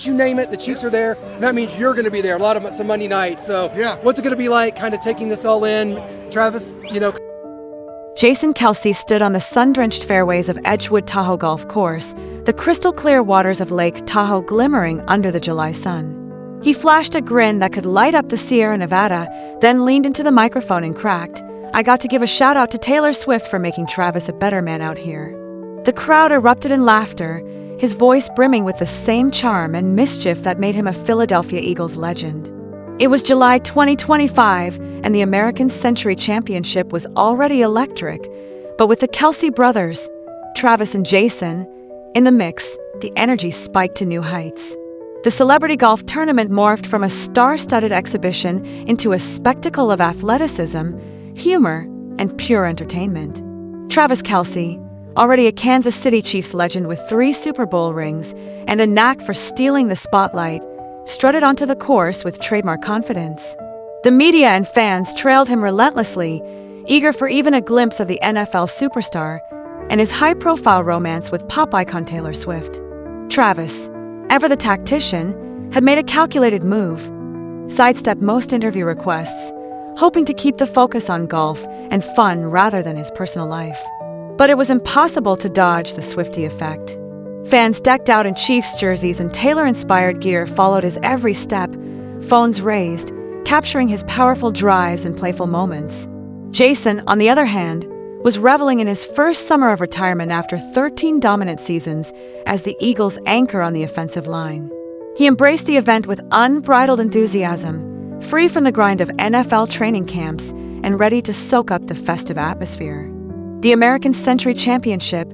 You name it, the Chiefs are there. That means you're going to be there. A lot of some Monday nights. So, what's it going to be like, kind of taking this all in, Travis? Jason Kelce stood on the sun-drenched fairways of Edgewood Tahoe Golf Course, the crystal-clear waters of Lake Tahoe glimmering under the July sun. He flashed a grin that could light up the Sierra Nevada, then leaned into the microphone and cracked, "I got to give a shout-out to Taylor Swift for making Travis a better man out here." The crowd erupted in laughter, his voice brimming with the same charm and mischief that made him a Philadelphia Eagles legend. It was July 2025, and the American Century Championship was already electric, but with the Kelce brothers, Travis and Jason, in the mix, the energy spiked to new heights. The celebrity golf tournament morphed from a star-studded exhibition into a spectacle of athleticism, humor, and pure entertainment. Travis Kelce, already a Kansas City Chiefs legend with 3 Super Bowl rings and a knack for stealing the spotlight, strutted onto the course with trademark confidence. The media and fans trailed him relentlessly, eager for even a glimpse of the NFL superstar and his high-profile romance with pop icon Taylor Swift. Travis, ever the tactician, had made a calculated move, sidestepped most interview requests, hoping to keep the focus on golf and fun rather than his personal life. But it was impossible to dodge the Swiftie effect. Fans decked out in Chiefs jerseys and Taylor-inspired gear followed his every step, phones raised, capturing his powerful drives and playful moments. Jason, on the other hand, was reveling in his first summer of retirement after 13 dominant seasons as the Eagles' anchor on the offensive line. He embraced the event with unbridled enthusiasm, free from the grind of NFL training camps and ready to soak up the festive atmosphere. The American Century Championship,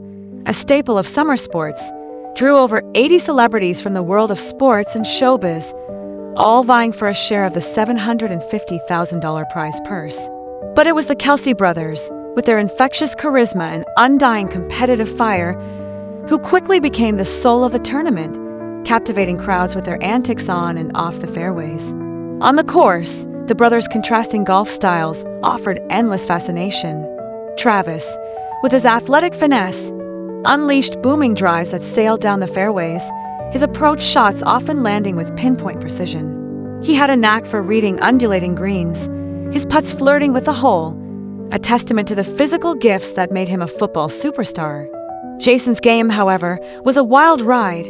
a staple of summer sports, drew over 80 celebrities from the world of sports and showbiz, all vying for a share of the $750,000 prize purse. But it was the Kelce brothers, with their infectious charisma and undying competitive fire, who quickly became the soul of the tournament, captivating crowds with their antics on and off the fairways. On the course, the brothers' contrasting golf styles offered endless fascination. Travis, with his athletic finesse, unleashed booming drives that sailed down the fairways, his approach shots often landing with pinpoint precision. He had a knack for reading undulating greens, his putts flirting with the hole, a testament to the physical gifts that made him a football superstar. Jason's game, however, was a wild ride,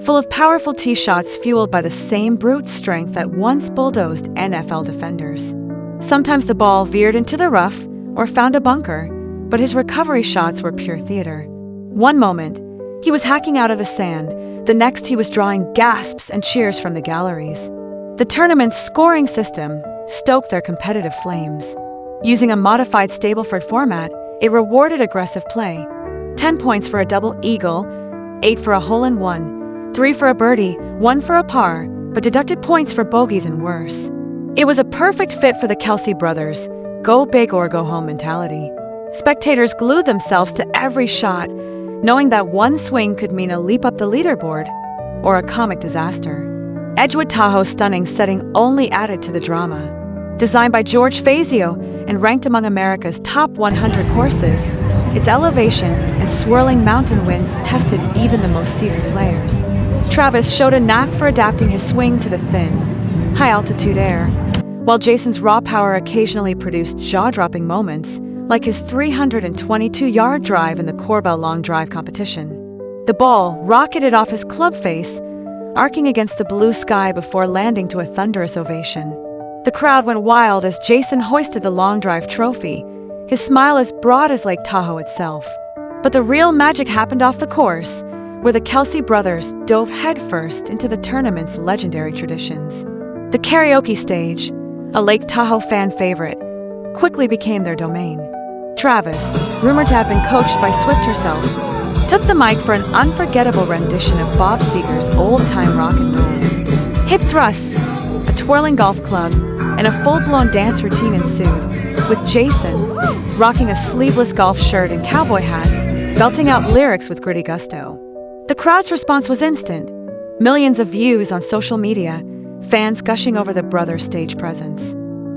full of powerful tee shots fueled by the same brute strength that once bulldozed NFL defenders. Sometimes the ball veered into the rough or found a bunker, but his recovery shots were pure theater. One moment, he was hacking out of the sand. The next, he was drawing gasps and cheers from the galleries. The tournament's scoring system stoked their competitive flames. Using a modified Stableford format, it rewarded aggressive play. 10 points for a double eagle, 8 for a hole-in-one, 3 for a birdie, 1 for a par, but deducted points for bogeys and worse. It was a perfect fit for the Kelce brothers' go big or go home mentality. Spectators glued themselves to every shot, knowing that one swing could mean a leap up the leaderboard or a comic disaster. Edgewood Tahoe's stunning setting only added to the drama. Designed by George Fazio and ranked among America's top 100 courses, its elevation and swirling mountain winds tested even the most seasoned players. Travis showed a knack for adapting his swing to the thin, high-altitude air, while Jason's raw power occasionally produced jaw-dropping moments, like his 322-yard drive in the Corbell Long Drive competition. The ball rocketed off his club face, arcing against the blue sky before landing to a thunderous ovation. The crowd went wild as Jason hoisted the Long Drive trophy, his smile as broad as Lake Tahoe itself. But the real magic happened off the course, where the Kelce brothers dove headfirst into the tournament's legendary traditions. The karaoke stage, a Lake Tahoe fan favorite, quickly became their domain. Travis, rumored to have been coached by Swift herself, took the mic for an unforgettable rendition of Bob Seger's old-time rock and roll. Hip thrusts, a twirling golf club, and a full-blown dance routine ensued, with Jason, rocking a sleeveless golf shirt and cowboy hat, belting out lyrics with gritty gusto. The crowd's response was instant. Millions of views on social media, fans gushing over the brothers' stage presence.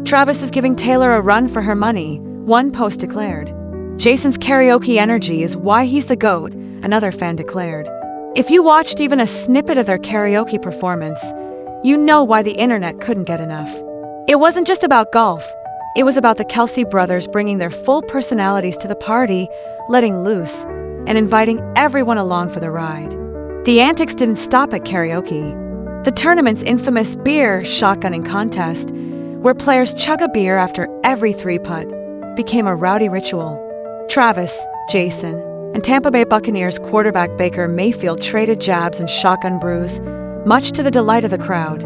Travis is giving Taylor a run for her money, one post declared. Jason's karaoke energy is why he's the GOAT, another fan declared. If you watched even a snippet of their karaoke performance, you know why the internet couldn't get enough. It wasn't just about golf. It was about the Kelce brothers bringing their full personalities to the party, letting loose, and inviting everyone along for the ride. The antics didn't stop at karaoke. The tournament's infamous beer shotgunning contest, where players chug a beer after every three-putt, became a rowdy ritual. Travis, Jason, and Tampa Bay Buccaneers quarterback Baker Mayfield traded jabs and shotgun brews, much to the delight of the crowd.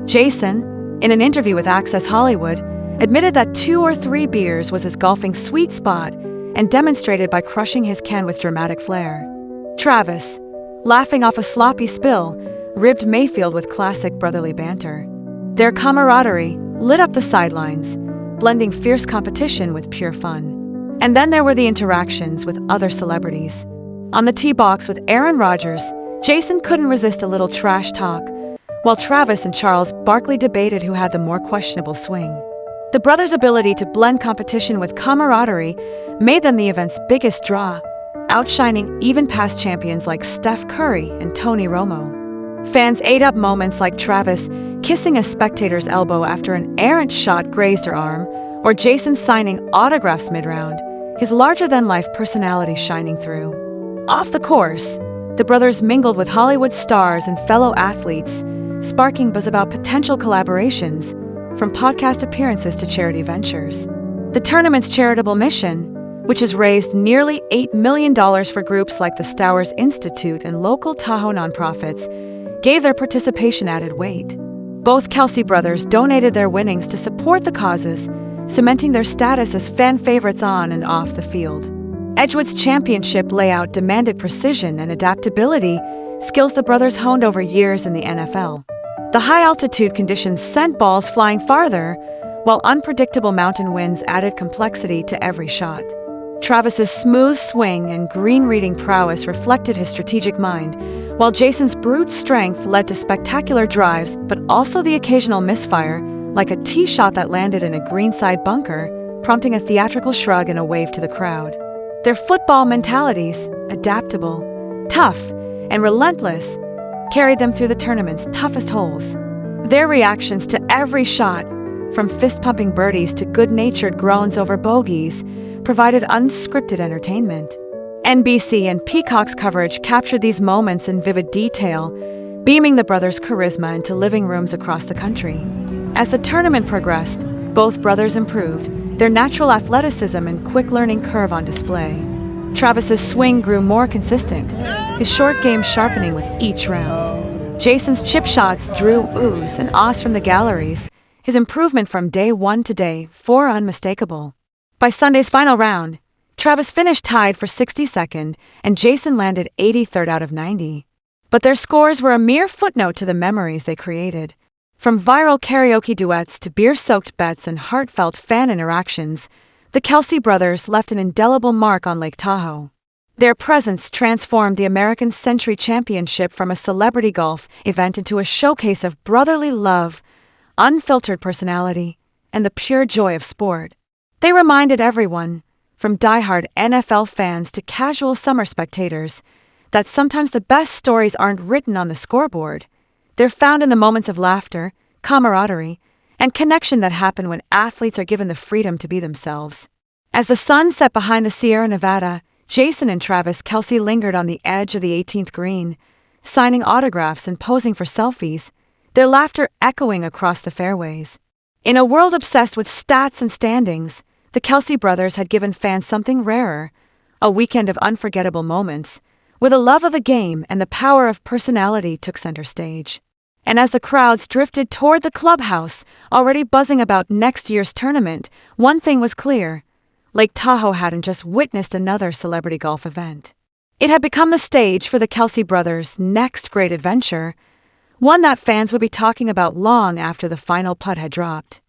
Jason, in an interview with Access Hollywood, admitted that 2 or 3 beers was his golfing sweet spot and demonstrated by crushing his can with dramatic flair. Travis, laughing off a sloppy spill, ribbed Mayfield with classic brotherly banter. Their camaraderie lit up the sidelines, blending fierce competition with pure fun. And then there were the interactions with other celebrities. On the tee box with Aaron Rodgers, Jason couldn't resist a little trash talk, while Travis and Charles Barkley debated who had the more questionable swing. The brothers' ability to blend competition with camaraderie made them the event's biggest draw, outshining even past champions like Steph Curry and Tony Romo. Fans ate up moments like Travis kissing a spectator's elbow after an errant shot grazed her arm, or Jason signing autographs mid-round, his larger-than-life personality shining through. Off the course, the brothers mingled with Hollywood stars and fellow athletes, sparking buzz about potential collaborations, from podcast appearances to charity ventures. The tournament's charitable mission, which has raised nearly $8 million for groups like the Stowers Institute and local Tahoe nonprofits, gave their participation added weight. Both Kelce brothers donated their winnings to support the causes, cementing their status as fan favorites on and off the field. Edgewood's championship layout demanded precision and adaptability, skills the brothers honed over years in the NFL. The high-altitude conditions sent balls flying farther, while unpredictable mountain winds added complexity to every shot. Travis's smooth swing and green-reading prowess reflected his strategic mind, while Jason's brute strength led to spectacular drives, but also the occasional misfire, like a tee shot that landed in a greenside bunker, prompting a theatrical shrug and a wave to the crowd. Their football mentalities, adaptable, tough, and relentless, carried them through the tournament's toughest holes. Their reactions to every shot, from fist-pumping birdies to good-natured groans over bogeys, provided unscripted entertainment. NBC and Peacock's coverage captured these moments in vivid detail, beaming the brothers' charisma into living rooms across the country. As the tournament progressed, both brothers improved, their natural athleticism and quick learning curve on display. Travis's swing grew more consistent, his short game sharpening with each round. Jason's chip shots drew oohs and ahs from the galleries, his improvement from day 1 to day 4 unmistakable. By Sunday's final round, Travis finished tied for 62nd and Jason landed 83rd out of 90. But their scores were a mere footnote to the memories they created. From viral karaoke duets to beer-soaked bets and heartfelt fan interactions, the Kelce brothers left an indelible mark on Lake Tahoe. Their presence transformed the American Century Championship from a celebrity golf event into a showcase of brotherly love, unfiltered personality, and the pure joy of sport. They reminded everyone, from diehard NFL fans to casual summer spectators, that sometimes the best stories aren't written on the scoreboard. They're found in the moments of laughter, camaraderie, and connection that happen when athletes are given the freedom to be themselves. As the sun set behind the Sierra Nevada, Jason and Travis Kelce lingered on the edge of the 18th green, signing autographs and posing for selfies, their laughter echoing across the fairways. In a world obsessed with stats and standings, the Kelce brothers had given fans something rarer, a weekend of unforgettable moments, where the love of the game and the power of personality took center stage. And as the crowds drifted toward the clubhouse, already buzzing about next year's tournament, one thing was clear: Lake Tahoe hadn't just witnessed another celebrity golf event. It had become the stage for the Kelce brothers' next great adventure, one that fans would be talking about long after the final putt had dropped.